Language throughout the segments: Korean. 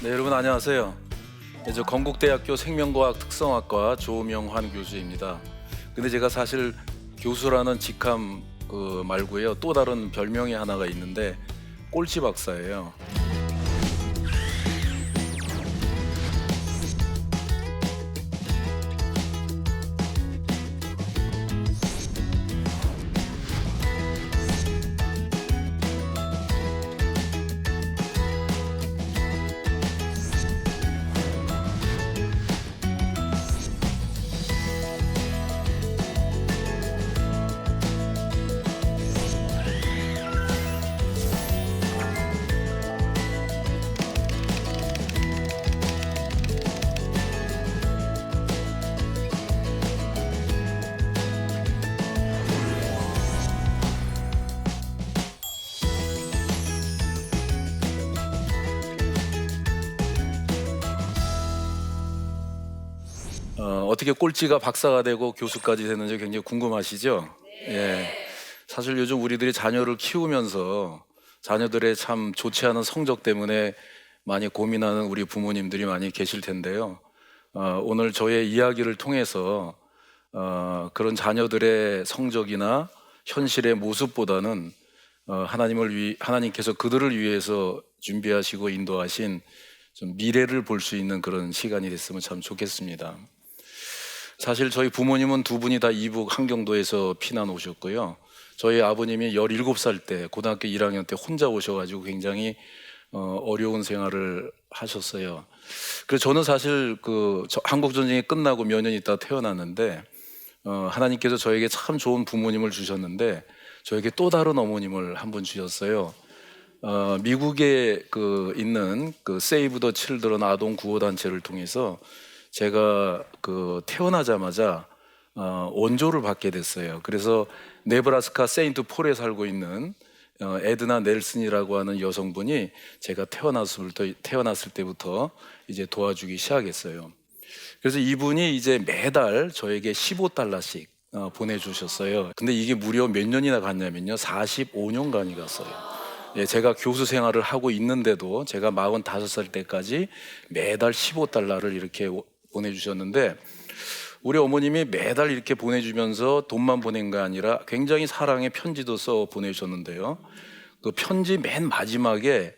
네, 여러분 안녕하세요. 네, 저 건국대학교 생명과학 특성학과 조명환 교수입니다. 근데 제가 사실 교수라는 직함 말고요, 또 다른 별명이 하나가 있는데 꼴찌 박사예요. 어떻게 꼴찌가 박사가 되고 교수까지 되는지 굉장히 궁금하시죠? 예. 사실 요즘 우리들이 자녀를 키우면서 자녀들의 참 좋지 않은 성적 때문에 많이 고민하는 우리 부모님들이 많이 계실 텐데요. 오늘 저의 이야기를 통해서 그런 자녀들의 성적이나 현실의 모습보다는 하나님께서 그들을 위해서 준비하시고 인도하신 좀 미래를 볼 수 있는 그런 시간이 됐으면 참 좋겠습니다. 사실 저희 부모님은 두 분이 다 이북 함경도에서 피난 오셨고요. 저희 아버님이 17살 때 고등학교 1학년 때 혼자 오셔가지고 굉장히 어려운 생활을 하셨어요. 그래서 저는 사실 한국 전쟁이 끝나고 몇 년 있다 태어났는데 하나님께서 저에게 참 좋은 부모님을 주셨는데 저에게 또 다른 어머님을 한 분 주셨어요. 미국에 있는 세이브 더 칠드런 아동 구호 단체를 통해서 제가 태어나자마자 원조를 받게 됐어요. 그래서 네브라스카 세인트 폴에 살고 있는 에드나 넬슨이라고 하는 여성분이 제가 태어났을 때부터 이제 도와주기 시작했어요. 그래서 이분이 이제 매달 저에게 15달러씩 보내주셨어요. 근데 이게 무려 몇 년이나 갔냐면요, 45년간이 갔어요. 예, 제가 교수 생활을 하고 있는데도 제가 45살 때까지 매달 15달러를 이렇게 보내주셨는데, 우리 어머님이 매달 이렇게 보내주면서 돈만 보낸 게 아니라 굉장히 사랑의 편지도 써 보내주셨는데요. 그 편지 맨 마지막에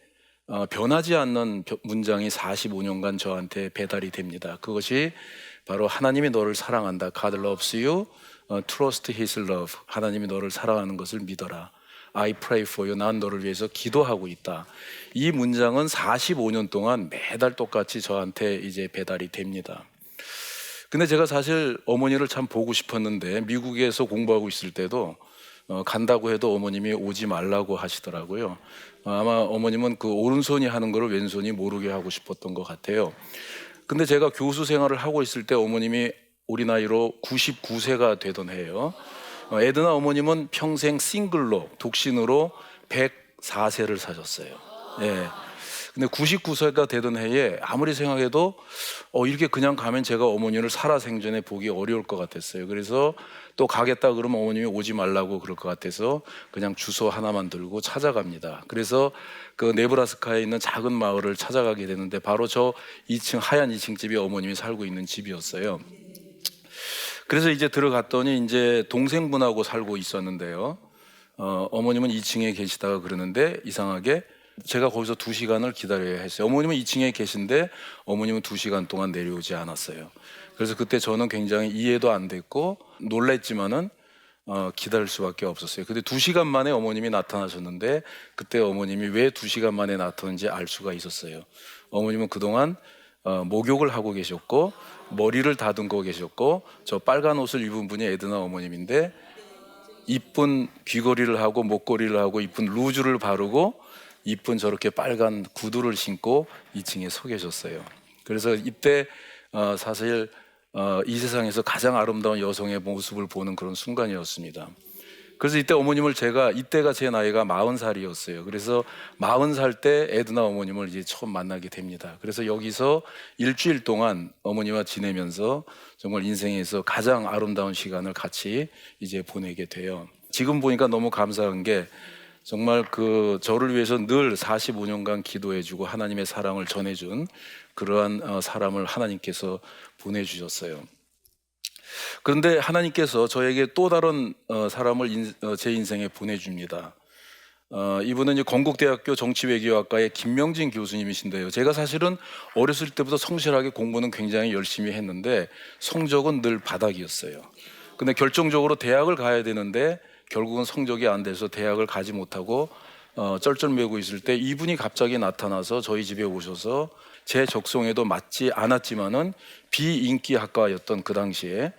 변하지 않는 문장이 45년간 저한테 배달이 됩니다. 그것이 바로 하나님이 너를 사랑한다. God loves you. Trust His love. 하나님이 너를 사랑하는 것을 믿어라. I pray for you. 난 너를 위해서 기도하고 있다. 이 문장은 45년 동안 매달 똑같이 저한테 이제 배달이 됩니다. 근데 제가 사실 어머니를 참 보고 싶었는데 미국에서 공부하고 있을 때도 간다고 해도 어머님이 오지 말라고 하시더라고요. 아마 어머님은 그 오른손이 하는 거를 왼손이 모르게 하고 싶었던 것 같아요. 근데 제가 교수 생활을 하고 있을 때 어머님이 우리 나이로 99세가 되던 해요. 에드나 어머님은 평생 싱글로 독신으로 104세를 사셨어요. 예. 근데 99세가 되던 해에 아무리 생각해도 이렇게 그냥 가면 제가 어머니를 살아생전에 보기 어려울 것 같았어요. 그래서 또 가겠다 그러면 어머님이 오지 말라고 그럴 것 같아서 그냥 주소 하나만 들고 찾아갑니다. 그래서 그 네브라스카에 있는 작은 마을을 찾아가게 되는데 바로 저 2층 하얀 2층 집이 어머님이 살고 있는 집이었어요. 그래서 이제 들어갔더니 이제 동생분하고 살고 있었는데요. 어머님은 2층에 계시다가 그러는데 이상하게 제가 거기서 2시간을 기다려야 했어요. 어머님은 2층에 계신데 어머님은 2시간 동안 내려오지 않았어요. 그래서 그때 저는 굉장히 이해도 안 됐고 놀랬지만은 기다릴 수밖에 없었어요. 근데 2시간 만에 어머님이 나타나셨는데 그때 어머님이 왜 2시간 만에 나타났는지 알 수가 있었어요. 어머님은 그동안 목욕을 하고 계셨고 머리를 다듬고 계셨고 저 빨간 옷을 입은 분이 에드나 어머님인데 이쁜 귀걸이를 하고 목걸이를 하고 이쁜 루즈를 바르고 이쁜 저렇게 빨간 구두를 신고 2층에 서 계셨어요. 그래서 이때 사실 이 세상에서 가장 아름다운 여성의 모습을 보는 그런 순간이었습니다. 그래서 이때 어머님을 이때가 제 나이가 40살이었어요. 그래서 40살 때 에드나 어머님을 이제 처음 만나게 됩니다. 그래서 여기서 일주일 동안 어머니와 지내면서 정말 인생에서 가장 아름다운 시간을 같이 이제 보내게 돼요. 지금 보니까 너무 감사한 게 정말 그 저를 위해서 늘 45년간 기도해주고 하나님의 사랑을 전해준 그러한 사람을 하나님께서 보내주셨어요. 그런데 하나님께서 저에게 또 다른 사람을 제 인생에 보내줍니다. 이분은 이제 건국대학교 정치외교학과의 김명진 교수님이신데요. 제가 사실은 어렸을 때부터 성실하게 공부는 굉장히 열심히 했는데 성적은 늘 바닥이었어요. 근데 결정적으로 대학을 가야 되는데 결국은 성적이 안 돼서 대학을 가지 못하고 쩔쩔매고 있을 때 이분이 갑자기 나타나서 저희 집에 오셔서 제 적성에도 맞지 않았지만은 비인기 학과였던 그 당시에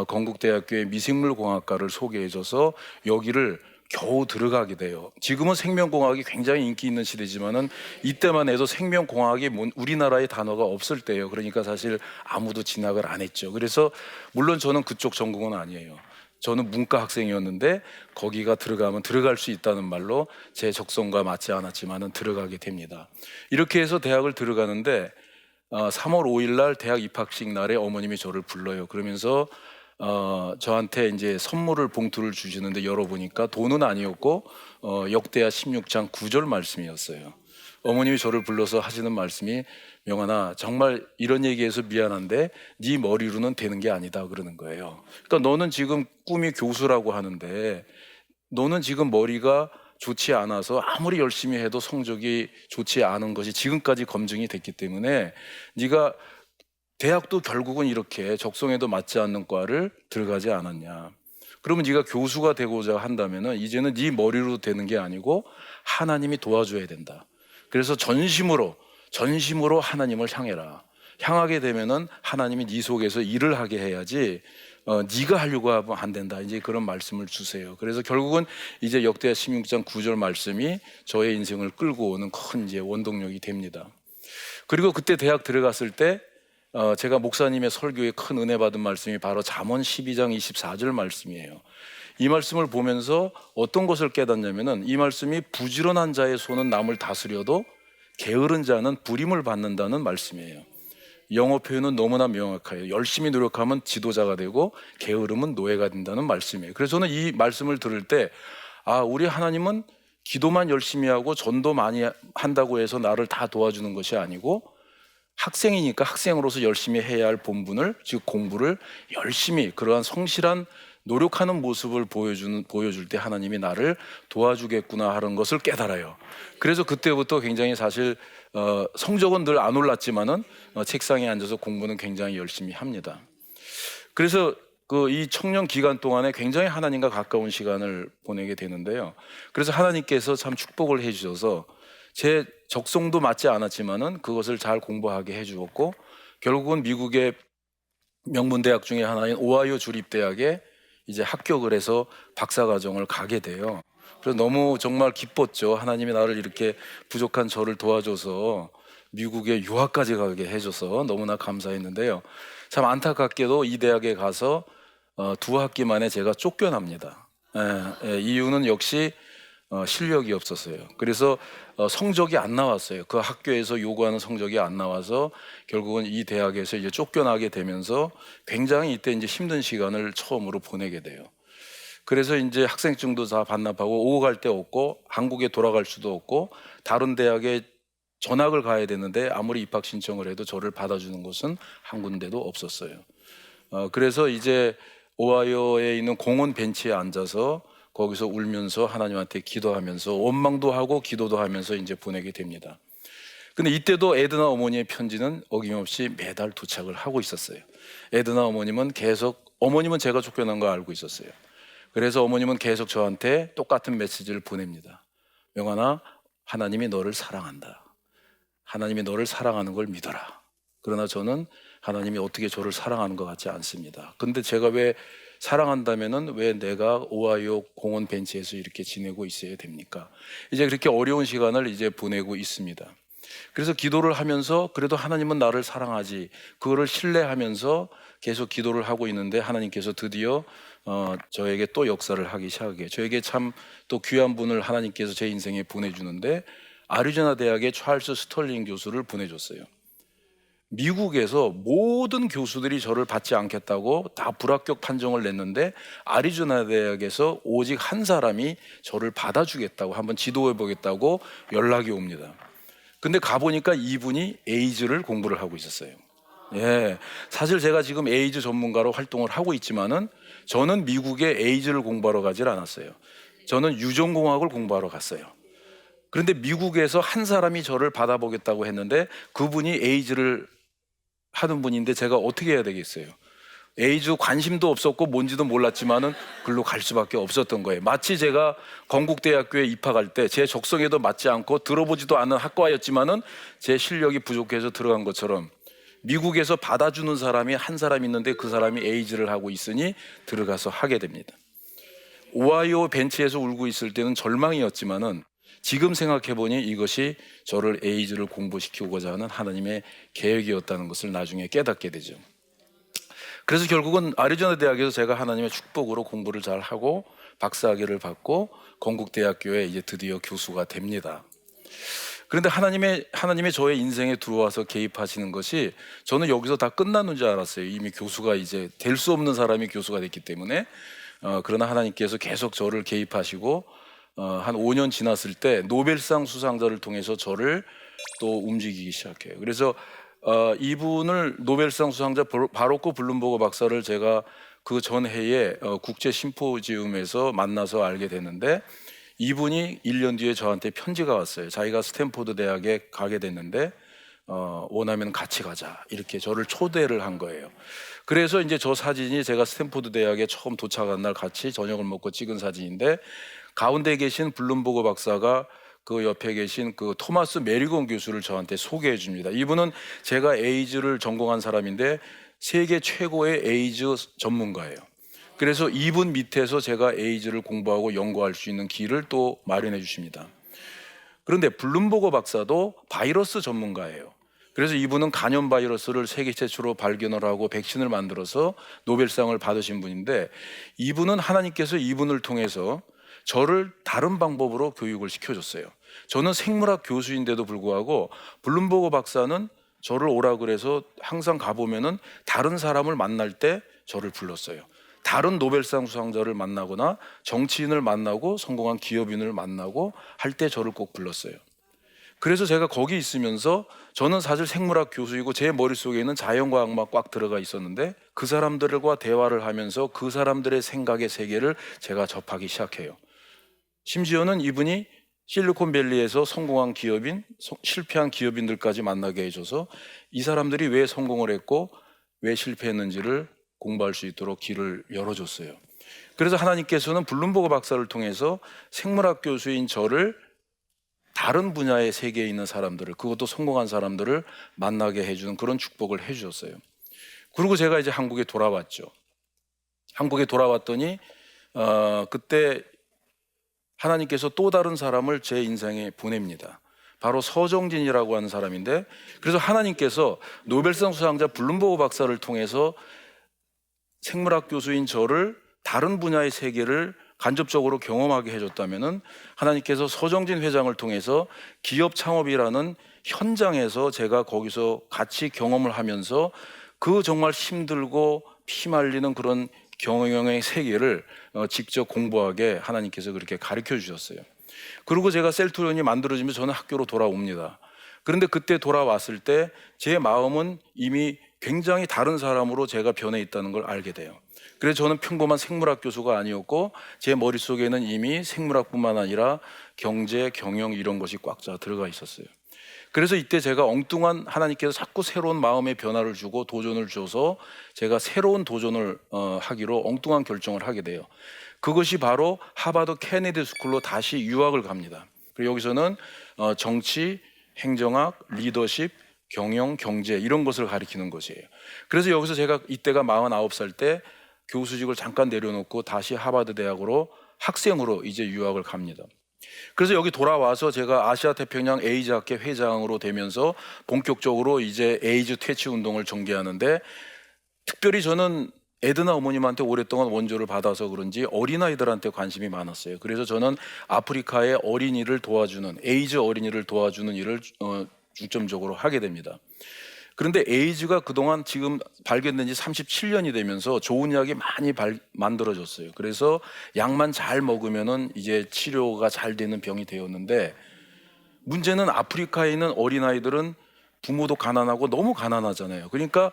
건국대학교의 미생물공학과를 소개해줘서 여기를 겨우 들어가게 돼요. 지금은 생명공학이 굉장히 인기 있는 시대지만은 이때만 해도 생명공학이 우리나라의 단어가 없을 때예요. 그러니까 사실 아무도 진학을 안 했죠. 그래서 물론 저는 그쪽 전공은 아니에요. 저는 문과 학생이었는데 거기가 들어가면 들어갈 수 있다는 말로 제 적성과 맞지 않았지만은 들어가게 됩니다. 이렇게 해서 대학을 들어가는데 3월 5일 날 대학 입학식 날에 어머님이 저를 불러요. 그러면서 저한테 이제 선물을 봉투를 주시는데 열어보니까 돈은 아니었고 역대하 16장 9절 말씀이었어요. 어머님이 저를 불러서 하시는 말씀이 명환아 정말 이런 얘기해서 미안한데 네 머리로는 되는 게 아니다 그러는 거예요. 그러니까 너는 지금 꿈이 교수라고 하는데 너는 지금 머리가 좋지 않아서 아무리 열심히 해도 성적이 좋지 않은 것이 지금까지 검증이 됐기 때문에 네가 대학도 결국은 이렇게 적성에도 맞지 않는 과를 들어가지 않았냐. 그러면 네가 교수가 되고자 한다면은 이제는 네 머리로 되는 게 아니고 하나님이 도와줘야 된다. 그래서 전심으로 하나님을 향해라. 향하게 되면은 하나님이 네 속에서 일을 하게 해야지 네가 하려고 하면 안 된다. 이제 그런 말씀을 주세요. 그래서 결국은 이제 역대하 16장 9절 말씀이 저의 인생을 끌고 오는 큰 이제 원동력이 됩니다. 그리고 그때 대학 들어갔을 때 제가 목사님의 설교에 큰 은혜 받은 말씀이 바로 잠언 12장 24절 말씀이에요. 이 말씀을 보면서 어떤 것을 깨닫냐면은 이 말씀이 부지런한 자의 손은 남을 다스려도 게으른 자는 불임을 받는다는 말씀이에요. 영어 표현은 너무나 명확해요. 열심히 노력하면 지도자가 되고 게으름은 노예가 된다는 말씀이에요. 그래서 저는 이 말씀을 들을 때 우리 하나님은 기도만 열심히 하고 전도 많이 한다고 해서 나를 다 도와주는 것이 아니고 학생이니까 학생으로서 열심히 해야 할 본분을, 즉 공부를 열심히 그러한 성실한 노력하는 모습을 보여줄 때 하나님이 나를 도와주겠구나 하는 것을 깨달아요. 그래서 그때부터 굉장히 사실 성적은 늘 안 올랐지만은 책상에 앉아서 공부는 굉장히 열심히 합니다. 그래서 이 청년 기간 동안에 굉장히 하나님과 가까운 시간을 보내게 되는데요. 그래서 하나님께서 참 축복을 해주셔서 제 적성도 맞지 않았지만은 그것을 잘 공부하게 해주었고 결국은 미국의 명문대학 중에 하나인 오하이오 주립대학에 이제 합격을 해서 박사과정을 가게 돼요. 그래서 너무 정말 기뻤죠. 하나님이 나를 이렇게 부족한 저를 도와줘서 미국에 유학까지 가게 해줘서 너무나 감사했는데요. 참 안타깝게도 이 대학에 가서 2학기 만에 제가 쫓겨납니다. 이유는 역시 실력이 없었어요. 그래서 성적이 안 나왔어요. 그 학교에서 요구하는 성적이 안 나와서 결국은 이 대학에서 이제 쫓겨나게 되면서 굉장히 이때 이제 힘든 시간을 처음으로 보내게 돼요. 그래서 이제 학생증도 다 반납하고 오고 갈 데 없고 한국에 돌아갈 수도 없고 다른 대학에 전학을 가야 되는데 아무리 입학 신청을 해도 저를 받아주는 곳은 한 군데도 없었어요. 그래서 이제 오하이오에 있는 공원 벤치에 앉아서 거기서 울면서 하나님한테 기도하면서 원망도 하고 기도도 하면서 이제 보내게 됩니다. 근데 이때도 에드나 어머니의 편지는 어김없이 매달 도착을 하고 있었어요. 에드나 어머님은 제가 쫓겨난 거 알고 있었어요. 그래서 어머님은 계속 저한테 똑같은 메시지를 보냅니다. 명환아, 하나님이 너를 사랑한다. 하나님이 너를 사랑하는 걸 믿어라. 그러나 저는 하나님이 어떻게 저를 사랑하는 것 같지 않습니다. 근데 제가 왜 사랑한다면은 왜 내가 오하이오 공원 벤치에서 이렇게 지내고 있어야 됩니까? 이제 그렇게 어려운 시간을 이제 보내고 있습니다. 그래서 기도를 하면서 그래도 하나님은 나를 사랑하지, 그거를 신뢰하면서 계속 기도를 하고 있는데 하나님께서 드디어 저에게 또 역사를 하기 시작해요. 저에게 참 또 귀한 분을 하나님께서 제 인생에 보내주는데 아리조나 대학의 찰스 스털링 교수를 보내줬어요. 미국에서 모든 교수들이 저를 받지 않겠다고 다 불합격 판정을 냈는데 아리조나 대학에서 오직 한 사람이 저를 받아주겠다고 한번 지도해 보겠다고 연락이 옵니다. 근데 가보니까 이분이 에이즈를 공부를 하고 있었어요. 예, 사실 제가 지금 에이즈 전문가로 활동을 하고 있지만은 저는 미국에 에이즈를 공부하러 가질 않았어요. 저는 유전공학을 공부하러 갔어요. 그런데 미국에서 한 사람이 저를 받아보겠다고 했는데 그분이 에이즈를 하는 분인데 제가 어떻게 해야 되겠어요? 에이즈 관심도 없었고 뭔지도 몰랐지만은 글로 갈 수밖에 없었던 거예요. 마치 제가 건국대학교에 입학할 때 제 적성에도 맞지 않고 들어보지도 않은 학과였지만은 제 실력이 부족해서 들어간 것처럼 미국에서 받아주는 사람이 한 사람 있는데 그 사람이 에이즈를 하고 있으니 들어가서 하게 됩니다. 오하이오 벤치에서 울고 있을 때는 절망이었지만은 지금 생각해보니 이것이 저를 에이즈를 공부시키고자 하는 하나님의 계획이었다는 것을 나중에 깨닫게 되죠. 그래서 결국은 아리조나 대학에서 제가 하나님의 축복으로 공부를 잘 하고 박사학위를 받고 건국대학교에 이제 드디어 교수가 됩니다. 그런데 하나님의 저의 인생에 들어와서 개입하시는 것이 저는 여기서 다 끝나는 줄 알았어요. 이미 교수가 이제 될 수 없는 사람이 교수가 됐기 때문에 그러나 하나님께서 계속 저를 개입하시고 한 5년 지났을 때 노벨상 수상자를 통해서 저를 또 움직이기 시작해요. 그래서 이분을 노벨상 수상자 바로크 블룸버그 박사를 제가 그 전 해에 국제 심포지움에서 만나서 알게 됐는데 이분이 1년 뒤에 저한테 편지가 왔어요. 자기가 스탠포드 대학에 가게 됐는데 원하면 같이 가자 이렇게 저를 초대를 한 거예요. 그래서 이제 저 사진이 제가 스탠포드 대학에 처음 도착한 날 같이 저녁을 먹고 찍은 사진인데 가운데 계신 블룸버그 박사가 그 옆에 계신 그 토마스 메리건 교수를 저한테 소개해 줍니다. 이분은 제가 에이즈를 전공한 사람인데 세계 최고의 에이즈 전문가예요. 그래서 이분 밑에서 제가 에이즈를 공부하고 연구할 수 있는 길을 또 마련해 주십니다. 그런데 블룸버그 박사도 바이러스 전문가예요. 그래서 이분은 간염 바이러스를 세계 최초로 발견을 하고 백신을 만들어서 노벨상을 받으신 분인데 이분은 하나님께서 이분을 통해서 저를 다른 방법으로 교육을 시켜줬어요. 저는 생물학 교수인데도 불구하고 블룸버그 박사는 저를 오라 그래서 항상 가보면은 다른 사람을 만날 때 저를 불렀어요. 다른 노벨상 수상자를 만나거나 정치인을 만나고 성공한 기업인을 만나고 할 때 저를 꼭 불렀어요. 그래서 제가 거기 있으면서 저는 사실 생물학 교수이고 제 머릿속에는 자연과학만 꽉 들어가 있었는데 그 사람들과 대화를 하면서 그 사람들의 생각의 세계를 제가 접하기 시작해요. 심지어는 이분이 실리콘밸리에서 성공한 기업인, 실패한 기업인들까지 만나게 해줘서 이 사람들이 왜 성공을 했고 왜 실패했는지를 공부할 수 있도록 길을 열어줬어요. 그래서 하나님께서는 블룸버그 박사를 통해서 생물학 교수인 저를 다른 분야의 세계에 있는 사람들을, 그것도 성공한 사람들을 만나게 해주는 그런 축복을 해주셨어요. 그리고 제가 이제 한국에 돌아왔죠. 한국에 돌아왔더니 그때 하나님께서 또 다른 사람을 제 인생에 보냅니다. 바로 서정진이라고 하는 사람인데, 그래서 하나님께서 노벨상 수상자 블룸버그 박사를 통해서 생물학 교수인 저를 다른 분야의 세계를 간접적으로 경험하게 해줬다면은 하나님께서 서정진 회장을 통해서 기업 창업이라는 현장에서 제가 거기서 같이 경험을 하면서 그 정말 힘들고 피말리는 그런 경영의 세계를 직접 공부하게 하나님께서 그렇게 가르쳐 주셨어요. 그리고 제가 셀트론이 만들어지면 저는 학교로 돌아옵니다. 그런데 그때 돌아왔을 때 제 마음은 이미 굉장히 다른 사람으로 제가 변해 있다는 걸 알게 돼요. 그래서 저는 평범한 생물학 교수가 아니었고 제 머릿속에는 이미 생물학뿐만 아니라 경제, 경영 이런 것이 꽉 차 들어가 있었어요. 그래서 이때 제가 엉뚱한 하나님께서 자꾸 새로운 마음의 변화를 주고 도전을 줘서 제가 새로운 도전을 하기로 엉뚱한 결정을 하게 돼요. 그것이 바로 하버드 케네디 스쿨로 다시 유학을 갑니다. 그리고 여기서는 정치, 행정학, 리더십, 경영, 경제 이런 것을 가리키는 것이에요. 그래서 여기서 제가 이때가 49살 때 교수직을 잠깐 내려놓고 다시 하버드 대학으로 학생으로 이제 유학을 갑니다. 그래서 여기 돌아와서 제가 아시아 태평양 에이즈 학회 회장으로 되면서 본격적으로 이제 에이즈 퇴치 운동을 전개하는데, 특별히 저는 에드나 어머님한테 오랫동안 원조를 받아서 그런지 어린아이들한테 관심이 많았어요. 그래서 저는 아프리카의 어린이를 도와주는, 에이즈 어린이를 도와주는 일을 중점적으로 하게 됩니다. 그런데 에이즈가 그동안 지금 발견된 지 37년이 되면서 좋은 약이 많이 만들어졌어요. 그래서 약만 잘 먹으면은 이제 치료가 잘 되는 병이 되었는데, 문제는 아프리카에 있는 어린아이들은 부모도 가난하고 너무 가난하잖아요. 그러니까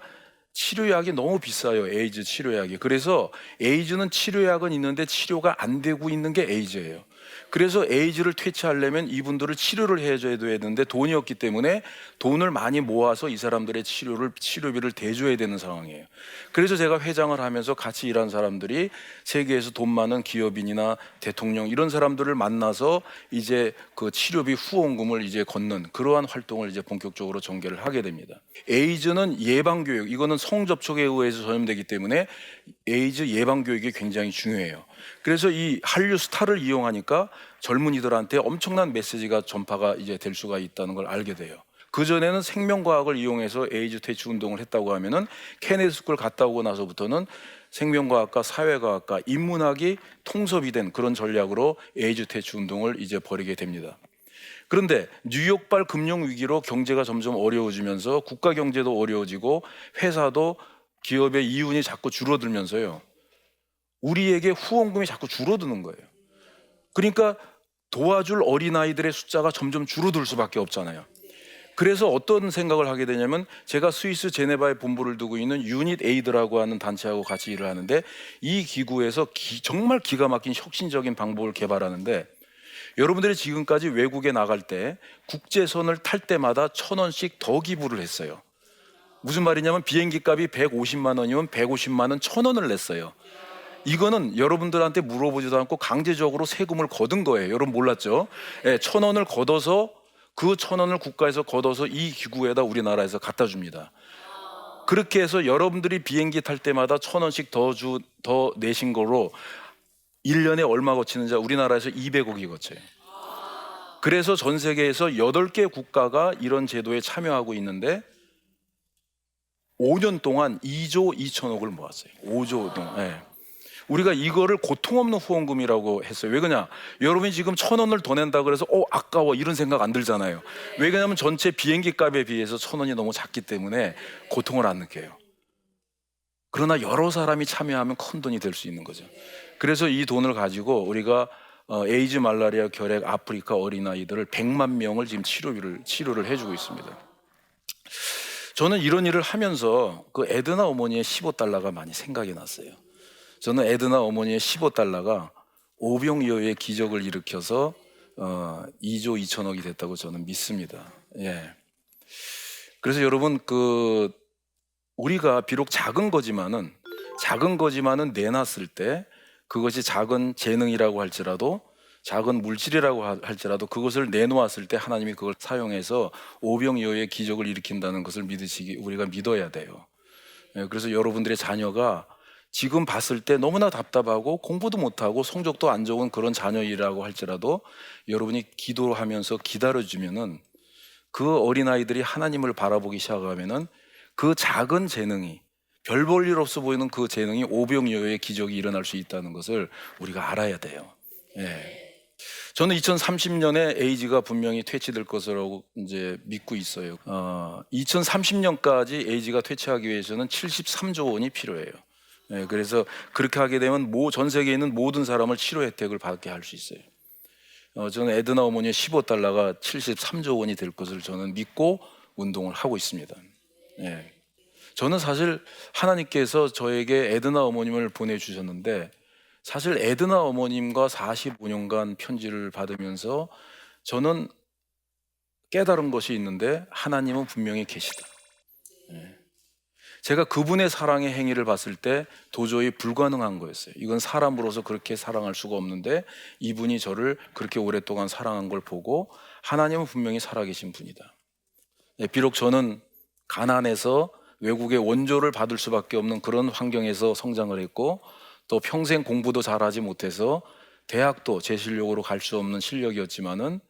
치료약이 너무 비싸요. 에이즈 치료약이. 그래서 에이즈는 치료약은 있는데 치료가 안 되고 있는 게 에이즈예요. 그래서 에이즈를 퇴치하려면 이분들을 치료를 해줘야 되는데 돈이 없기 때문에 돈을 많이 모아서 이 사람들의 치료비를 대줘야 되는 상황이에요. 그래서 제가 회장을 하면서 같이 일한 사람들이 세계에서 돈 많은 기업인이나 대통령 이런 사람들을 만나서 이제 그 치료비 후원금을 이제 걷는 그러한 활동을 이제 본격적으로 전개를 하게 됩니다. 에이즈는 예방교육, 이거는 성접촉에 의해서 전염되기 때문에 에이즈 예방교육이 굉장히 중요해요. 그래서 이 한류 스타를 이용하니까 젊은이들한테 엄청난 메시지가 전파가 이제 될 수가 있다는 걸 알게 돼요. 그전에는 생명과학을 이용해서 에이즈 퇴치 운동을 했다고 하면은 케네디 스쿨 갔다 오고 나서부터는 생명과학과 사회과학과 인문학이 통섭이 된 그런 전략으로 에이즈 퇴치 운동을 이제 벌이게 됩니다. 그런데 뉴욕발 금융위기로 경제가 점점 어려워지면서 국가 경제도 어려워지고 회사도 기업의 이윤이 자꾸 줄어들면서요, 우리에게 후원금이 자꾸 줄어드는 거예요. 그러니까 도와줄 어린아이들의 숫자가 점점 줄어들 수밖에 없잖아요. 그래서 어떤 생각을 하게 되냐면, 제가 스위스 제네바에 본부를 두고 있는 유닛 에이드라고 하는 단체하고 같이 일을 하는데, 이 기구에서 정말 기가 막힌 혁신적인 방법을 개발하는데, 여러분들이 지금까지 외국에 나갈 때 국제선을 탈 때마다 1,000원씩 더 기부를 했어요. 무슨 말이냐면 비행기 값이 150만 원이면 150만 원 1,000원을 냈어요. 이거는 여러분들한테 물어보지도 않고 강제적으로 세금을 걷은 거예요. 여러분 몰랐죠? 1,000원을 걷어서 그 1,000원을 국가에서 걷어서 이 기구에다 우리나라에서 갖다 줍니다. 그렇게 해서 여러분들이 비행기 탈 때마다 1,000원씩 더 내신 거로 1년에 얼마 거치는지 우리나라에서 200억이 거쳐요. 그래서 전 세계에서 8개 국가가 이런 제도에 참여하고 있는데 5년 동안 2조 2천억을 모았어요. 5조 동안. 네. 우리가 이거를 고통 없는 후원금이라고 했어요. 왜 그러냐? 여러분이 지금 1,000원을 더 낸다 그래서 아까워 이런 생각 안 들잖아요. 왜 그러냐면 전체 비행기 값에 비해서 1,000원이 너무 작기 때문에 고통을 안 느껴요. 그러나 여러 사람이 참여하면 큰 돈이 될 수 있는 거죠. 그래서 이 돈을 가지고 우리가 에이즈, 말라리아, 결핵, 아프리카 어린아이들을 100만 명을 지금 치료를 해주고 있습니다. 저는 이런 일을 하면서 그 에드나 어머니의 15달러가 많이 생각이 났어요. 저는 에드나 어머니의 15달러가 오병이어의 기적을 일으켜서 2조 2천억이 됐다고 저는 믿습니다. 예. 그래서 여러분, 우리가 비록 작은 거지만은 내놨을 때 그것이 작은 재능이라고 할지라도 작은 물질이라고 할지라도 그것을 내놓았을 때 하나님이 그걸 사용해서 오병이어의 기적을 일으킨다는 것을 우리가 믿어야 돼요. 그래서 여러분들의 자녀가 지금 봤을 때 너무나 답답하고 공부도 못하고 성적도 안 좋은 그런 자녀이라고 할지라도 여러분이 기도하면서 기다려주면은 그 어린아이들이 하나님을 바라보기 시작하면은 그 작은 재능이, 별 볼 일 없어 보이는 그 재능이 오병이어의 기적이 일어날 수 있다는 것을 우리가 알아야 돼요. 예. 저는 2030년에 에이즈가 분명히 퇴치될 것으로 이제 믿고 있어요. 2030년까지 에이즈가 퇴치하기 위해서는 73조 원이 필요해요. 예, 그래서 그렇게 하게 되면 전 세계에 있는 모든 사람을 치료 혜택을 받게 할 수 있어요. 저는 에드나 어머니의 15달러가 73조 원이 될 것을 저는 믿고 운동을 하고 있습니다. 예. 저는 사실 하나님께서 저에게 에드나 어머님을 보내주셨는데, 사실 에드나 어머님과 45년간 편지를 받으면서 저는 깨달은 것이 있는데, 하나님은 분명히 계시다. 제가 그분의 사랑의 행위를 봤을 때 도저히 불가능한 거였어요. 이건 사람으로서 그렇게 사랑할 수가 없는데 이분이 저를 그렇게 오랫동안 사랑한 걸 보고 하나님은 분명히 살아계신 분이다. 비록 저는 가난해서 외국의 원조를 받을 수밖에 없는 그런 환경에서 성장을 했고, 또 평생 공부도 잘하지 못해서 대학도 제 실력으로 갈 수 없는 실력이었지만은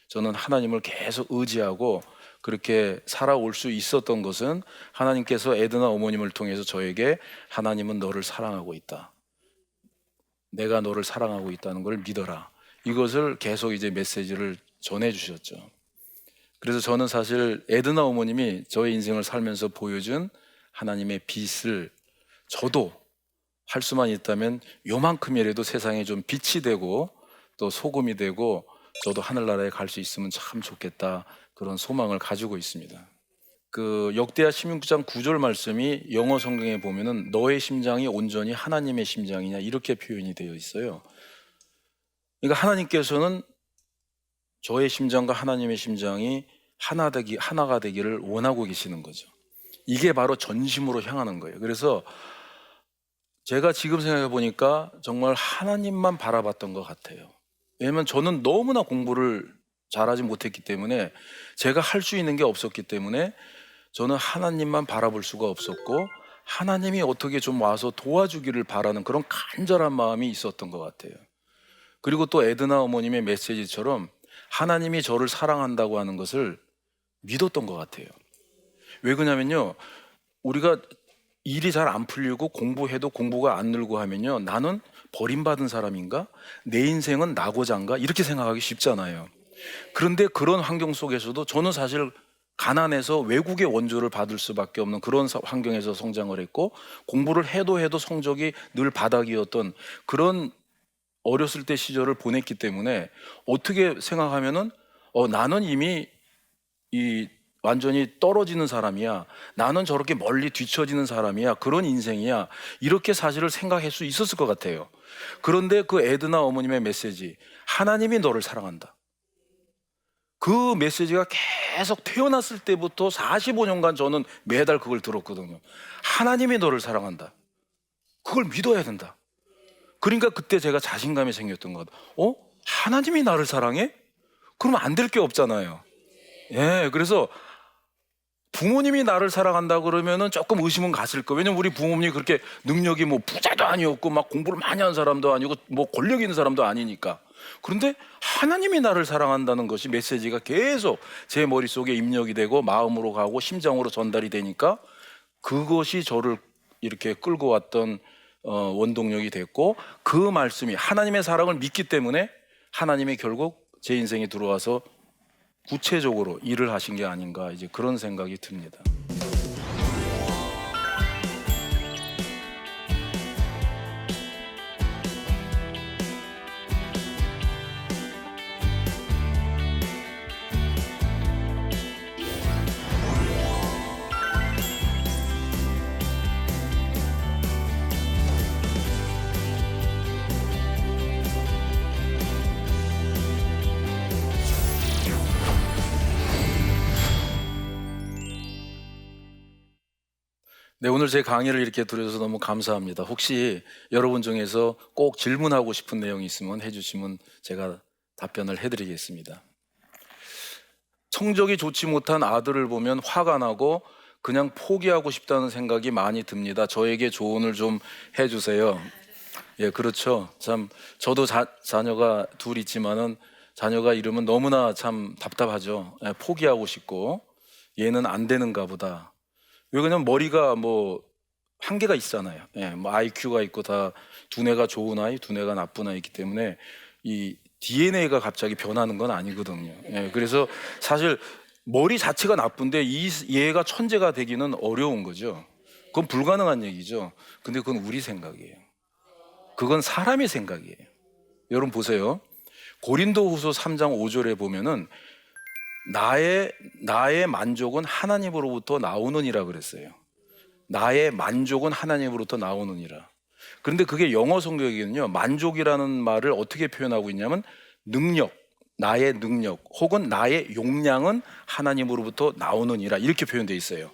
저는 하나님을 계속 의지하고 그렇게 살아올 수 있었던 것은 하나님께서 에드나 어머님을 통해서 저에게 하나님은 너를 사랑하고 있다, 내가 너를 사랑하고 있다는 걸 믿어라, 이것을 계속 이제 메시지를 전해 주셨죠. 그래서 저는 사실 에드나 어머님이 저의 인생을 살면서 보여준 하나님의 빛을 저도 할 수만 있다면 요만큼이라도 세상에 좀 빛이 되고 또 소금이 되고 저도 하늘나라에 갈 수 있으면 참 좋겠다, 그런 소망을 가지고 있습니다. 그 역대하 16장 9절 말씀이 영어 성경에 보면은 너의 심장이 온전히 하나님의 심장이냐 이렇게 표현이 되어 있어요. 그러니까 하나님께서는 저의 심장과 하나님의 심장이 하나가 되기를 원하고 계시는 거죠. 이게 바로 전심으로 향하는 거예요. 그래서 제가 지금 생각해 보니까 정말 하나님만 바라봤던 것 같아요. 왜냐면 저는 너무나 공부를 잘하지 못했기 때문에 제가 할 수 있는 게 없었기 때문에 저는 하나님만 바라볼 수가 없었고 하나님이 어떻게 좀 와서 도와주기를 바라는 그런 간절한 마음이 있었던 것 같아요. 그리고 또 에드나 어머님의 메시지처럼 하나님이 저를 사랑한다고 하는 것을 믿었던 것 같아요. 왜 그러냐면요, 우리가 일이 잘 안 풀리고 공부해도 공부가 안 늘고 하면요, 나는 버림받은 사람인가? 내 인생은 나고자인가? 이렇게 생각하기 쉽잖아요. 그런데 그런 환경 속에서도 저는 사실 가난해서 외국의 원조를 받을 수밖에 없는 그런 환경에서 성장을 했고, 공부를 해도 성적이 늘 바닥이었던 그런 어렸을 때 시절을 보냈기 때문에 어떻게 생각하면은 나는 이미 완전히 떨어지는 사람이야, 나는 저렇게 멀리 뒤처지는 사람이야, 그런 인생이야, 이렇게 사실을 생각할 수 있었을 것 같아요. 그런데 그 에드나 어머님의 메시지, 하나님이 너를 사랑한다, 그 메시지가 계속 태어났을 때부터 45년간 저는 매달 그걸 들었거든요. 하나님이 너를 사랑한다, 그걸 믿어야 된다. 그러니까 그때 제가 자신감이 생겼던 것 같아요. 하나님이 나를 사랑해? 그러면 안 될 게 없잖아요. 예, 그래서 부모님이 나를 사랑한다 그러면은 조금 의심은 갔을 거예요. 왜냐면 우리 부모님이 그렇게 능력이 뭐 부자도 아니었고 막 공부를 많이 한 사람도 아니고 뭐 권력 있는 사람도 아니니까. 그런데 하나님이 나를 사랑한다는 것이 메시지가 계속 제 머릿속에 입력이 되고 마음으로 가고 심장으로 전달이 되니까 그것이 저를 이렇게 끌고 왔던 원동력이 됐고, 그 말씀이 하나님의 사랑을 믿기 때문에 하나님이 결국 제 인생에 들어와서 구체적으로 일을 하신 게 아닌가, 이제 그런 생각이 듭니다. 네, 오늘 제 강의를 이렇게 들어줘서 너무 감사합니다. 혹시 여러분 중에서 꼭 질문하고 싶은 내용이 있으면 해주시면 제가 답변을 해드리겠습니다. 성적이 좋지 못한 아들을 보면 화가 나고 그냥 포기하고 싶다는 생각이 많이 듭니다. 저에게 조언을 좀 해주세요. 예, 그렇죠. 참 저도 자녀가 둘 있지만은 자녀가 이러면 너무나 참 답답하죠. 예, 포기하고 싶고 얘는 안 되는가 보다. 왜 그러냐면 머리가 뭐 한계가 있잖아요. 예, 뭐 IQ가 있고 다 두뇌가 좋은 아이, 두뇌가 나쁜 아이기 때문에 이 DNA가 갑자기 변하는 건 아니거든요. 예, 그래서 사실 머리 자체가 나쁜데 얘가 천재가 되기는 어려운 거죠. 그건 불가능한 얘기죠. 근데 그건 우리 생각이에요. 그건 사람의 생각이에요. 여러분 보세요. 고린도후서 3장 5절에 보면은 나의 만족은 하나님으로부터 나오느니라 그랬어요. 나의 만족은 하나님으로부터 나오느니라. 그런데 그게 영어 성경에는요, 만족이라는 말을 어떻게 표현하고 있냐면 능력, 나의 능력 혹은 나의 용량은 하나님으로부터 나오느니라, 이렇게 표현되어 있어요.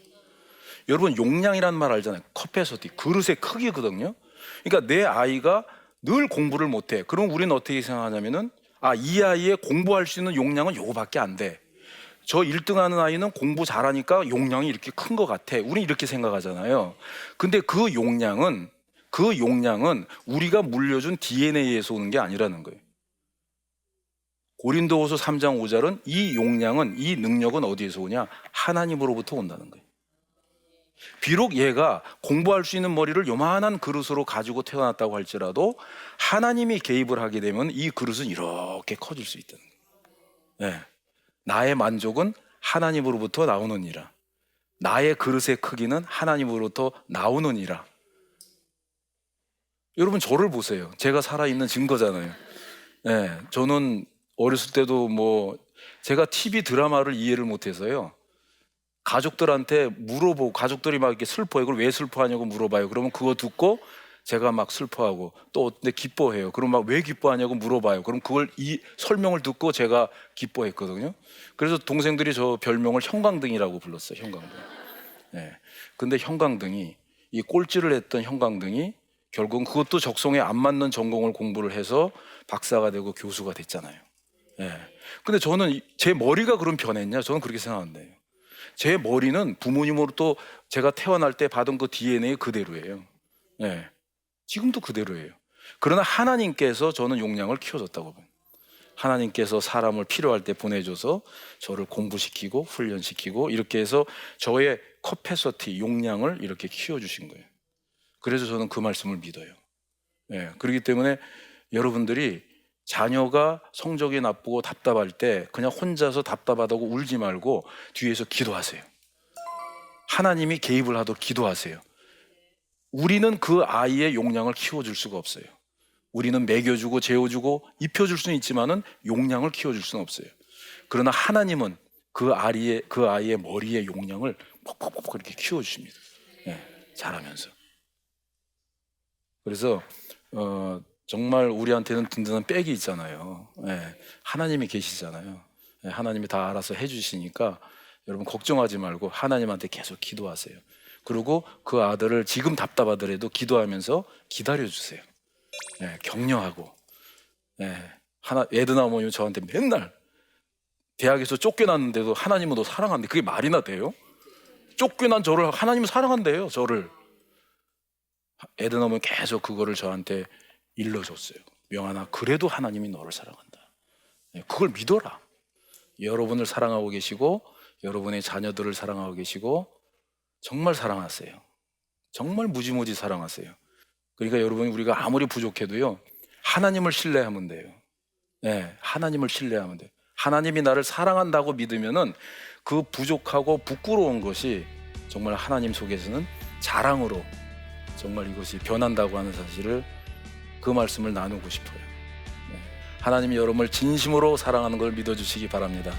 여러분 용량이라는 말 알잖아요. 커패서티, 그릇의 크기거든요. 그러니까 내 아이가 늘 공부를 못해. 그럼 우리는 어떻게 생각하냐면은 이 아이의 공부할 수 있는 용량은 요거밖에 안 돼. 저 1등 하는 아이는 공부 잘하니까 용량이 이렇게 큰 것 같아. 우리는 이렇게 생각하잖아요. 근데 그 용량은 우리가 물려준 DNA에서 오는 게 아니라는 거예요. 고린도후서 3장 5절은 이 용량은, 이 능력은 어디에서 오냐? 하나님으로부터 온다는 거예요. 비록 얘가 공부할 수 있는 머리를 요만한 그릇으로 가지고 태어났다고 할지라도 하나님이 개입을 하게 되면 이 그릇은 이렇게 커질 수 있다는 거예요. 네. 나의 만족은 하나님으로부터 나오느니라. 나의 그릇의 크기는 하나님으로부터 나오느니라. 여러분 저를 보세요. 제가 살아있는 증거잖아요. 네, 저는 어렸을 때도 제가 TV 드라마를 이해를 못해서요. 가족들한테 물어보고 가족들이 막 이렇게 슬퍼해요. 그걸 왜 슬퍼하냐고 물어봐요. 그러면 그거 듣고 제가 막 슬퍼하고 또 근데 기뻐해요. 그럼 막 왜 기뻐하냐고 물어봐요. 그럼 그걸 이 설명을 듣고 제가 기뻐했거든요. 그래서 동생들이 저 별명을 형광등이라고 불렀어요. 형광등. 네. 근데 형광등이 이 꼴찌를 했던 형광등이 결국은 그것도 적성에 안 맞는 전공을 공부를 해서 박사가 되고 교수가 됐잖아요. 네. 근데 저는 제 머리가 그럼 변했냐? 저는 그렇게 생각한대요. 제 머리는 부모님으로부터 제가 태어날 때 받은 그 DNA 그대로예요. 네. 지금도 그대로예요. 그러나 하나님께서 저는 용량을 키워줬다고 봐요. 하나님께서 사람을 필요할 때 보내줘서 저를 공부시키고 훈련시키고 이렇게 해서 저의 커패서티 용량을 이렇게 키워주신 거예요. 그래서 저는 그 말씀을 믿어요. 네. 그렇기 때문에 여러분들이 자녀가 성적이 나쁘고 답답할 때 그냥 혼자서 답답하다고 울지 말고 뒤에서 기도하세요. 하나님이 개입을 하도록 기도하세요. 우리는 그 아이의 용량을 키워줄 수가 없어요. 우리는 먹여주고 재워주고 입혀줄 수는 있지만은 용량을 키워줄 수는 없어요. 그러나 하나님은 그 아이의 머리의 용량을 퍽퍽퍽 이렇게 키워주십니다. 네, 잘하면서. 그래서 정말 우리한테는 든든한 백이 있잖아요. 네, 하나님이 계시잖아요. 네, 하나님이 다 알아서 해주시니까 여러분 걱정하지 말고 하나님한테 계속 기도하세요. 그리고 그 아들을 지금 답답하더라도 기도하면서 기다려주세요. 네, 격려하고. 네, 에드나 어머니 저한테 맨날 대학에서 쫓겨났는데도 하나님은 너 사랑한대. 그게 말이나 돼요? 쫓겨난 저를 하나님은 사랑한대요. 저를. 에드나 어머니 계속 그거를 저한테 일러줬어요. 명하나 그래도 하나님이 너를 사랑한다. 네, 그걸 믿어라. 여러분을 사랑하고 계시고 여러분의 자녀들을 사랑하고 계시고 정말 사랑하세요. 정말 무지무지 사랑하세요. 그러니까 여러분이 우리가 아무리 부족해도요 하나님을 신뢰하면 돼요. 네, 하나님을 신뢰하면 돼요. 하나님이 나를 사랑한다고 믿으면은 그 부족하고 부끄러운 것이 정말 하나님 속에서는 자랑으로 정말 이것이 변한다고 하는 사실을 그 말씀을 나누고 싶어요. 네, 하나님이 여러분을 진심으로 사랑하는 걸 믿어주시기 바랍니다.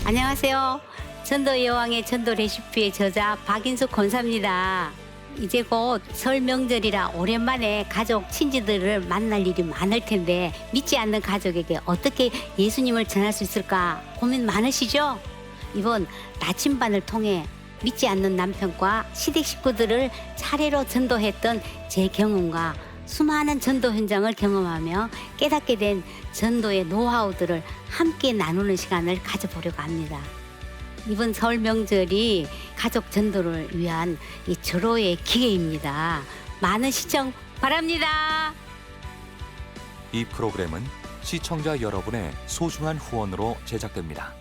안녕하세요. 전도 여왕의 전도 레시피의 저자 박인숙 권사입니다. 이제 곧 설 명절이라 오랜만에 가족 친지들을 만날 일이 많을 텐데 믿지 않는 가족에게 어떻게 예수님을 전할 수 있을까 고민 많으시죠? 이번 나침반을 통해 믿지 않는 남편과 시댁 식구들을 차례로 전도했던 제 경험과 수많은 전도 현장을 경험하며 깨닫게 된 전도의 노하우들을 함께 나누는 시간을 가져보려고 합니다. 이번 설 명절이 가족 전도를 위한 이 절호의 기회입니다. 많은 시청 바랍니다. 이 프로그램은 시청자 여러분의 소중한 후원으로 제작됩니다.